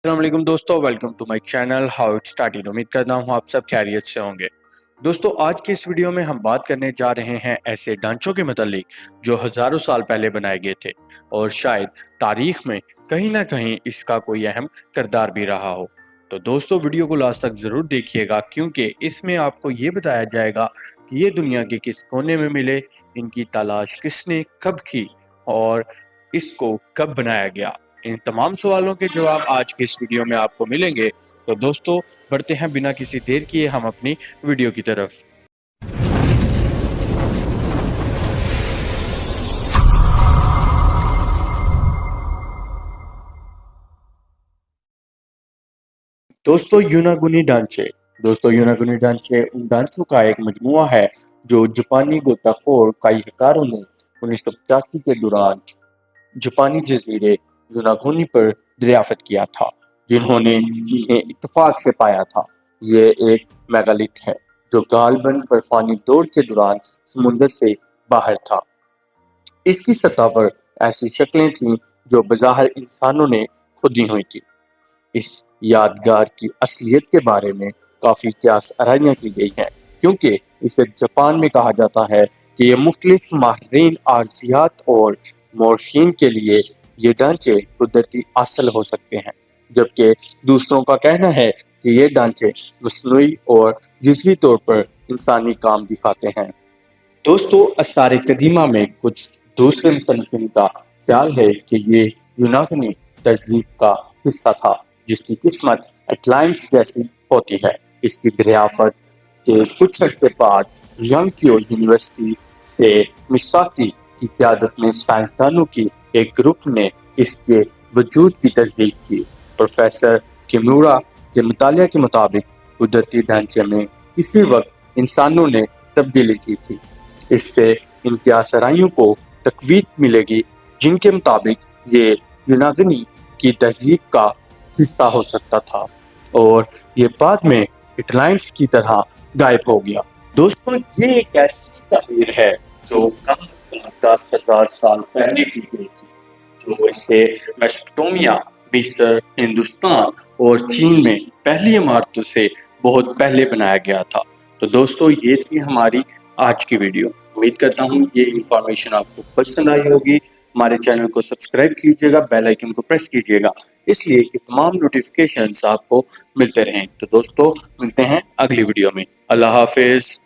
अस्सलाम वालेकुम दोस्तों, welcome to my channel how it started. उम्मीद करता हूँ आप सब खैरियत से होंगे। दोस्तों, आज की इस वीडियो में हम बात करने जा रहे हैं ऐसे ढांचों के मतलब जो हजारों साल पहले बनाए गए थे और शायद तारीख में कहीं ना कहीं इसका कोई अहम किरदार भी रहा हो। तो दोस्तों, वीडियो को लास्ट तक जरूर देखिएगा क्योंकि इसमें आपको ये बताया जाएगा कि ये दुनिया के किस कोने में मिले, इनकी तलाश किसने कब की और इसको कब बनाया गया। इन तमाम सवालों के जवाब आज के इस वीडियो में आपको मिलेंगे। तो दोस्तों, बढ़ते हैं बिना किसी देर किए हम अपनी वीडियो की तरफ। यूनागुनी ढांचे उन ढांचों का एक मजमुआ है जो जापानी गोताखोर काइकारों ने 1985 के दौरान जापानी जजीरे यूनागुनी पर दरियाफ्त किया था, जिन्होंने इन्हें इत्तेफाक से पाया था। ये एक मेगालिथ है जो गालबन बर्फानी दौर के दौरान समुंदर से बाहर था। इसकी सतह पर ऐसी शक्लें थीं जो बज़ाहिर इंसानों ने खुदी हुई थी। इस यादगार की असलियत के बारे में काफ़ी क़यास आराइयाँ की गई हैं, क्योंकि इसे जापान में कहा जाता है कि ये मुख्तलिफ माहिरीन आर्जियात और मौरखीन के लिए ये ढांचे कुदरती असल हो सकते हैं, जबकि दूसरों का कहना है कि ये ढांचे मसनूई और जुज़वी तौर पर इंसानी काम दिखाते हैं। दोस्तों, आसार कदीमा में कुछ दूसरे मुसन्निफिन का ख्याल है कि ये यूनानी तहज़ीब का हिस्सा था, जिसकी किस्मत एटलांटिस जैसी होती है। इसकी दरियाफ्त के कुछ अरसे बाद यंगक्यो यूनिवर्सिटी से मिसाकी की क़यादत में साइंसदानों की एक ग्रुप ने इसके वजूद की तस्दीक की। प्रोफेसर किमुरा के मुतालिया के मुताबिक कुदरती ढांचे में किसी वक्त इंसानों ने तब्दीली की थी। इससे इन क़यासराइयों को तक़वीत मिलेगी जिनके मुताबिक ये यूनानी की तहज़ीब का हिस्सा हो सकता था और ये बाद में एटलांटिस की तरह गायब हो गया। दोस्तों, ये एक ऐसी तमीर है जो कम से कम 10,000 साल पहले की गई थी, जो इसे मेसोपोटामिया, मिस्र, हिंदुस्तान और चीन में पहली इमारतों से बहुत पहले बनाया गया था। तो दोस्तों, ये थी हमारी आज की वीडियो। उम्मीद करता हूँ ये इंफॉर्मेशन आपको पसंद आई होगी। हमारे चैनल को सब्सक्राइब कीजिएगा, बेल आइकन को प्रेस कीजिएगा, इसलिए कि तमाम नोटिफिकेशंस आपको मिलते रहें। तो दोस्तों, मिलते हैं अगली वीडियो में। अल्लाह हाफिज।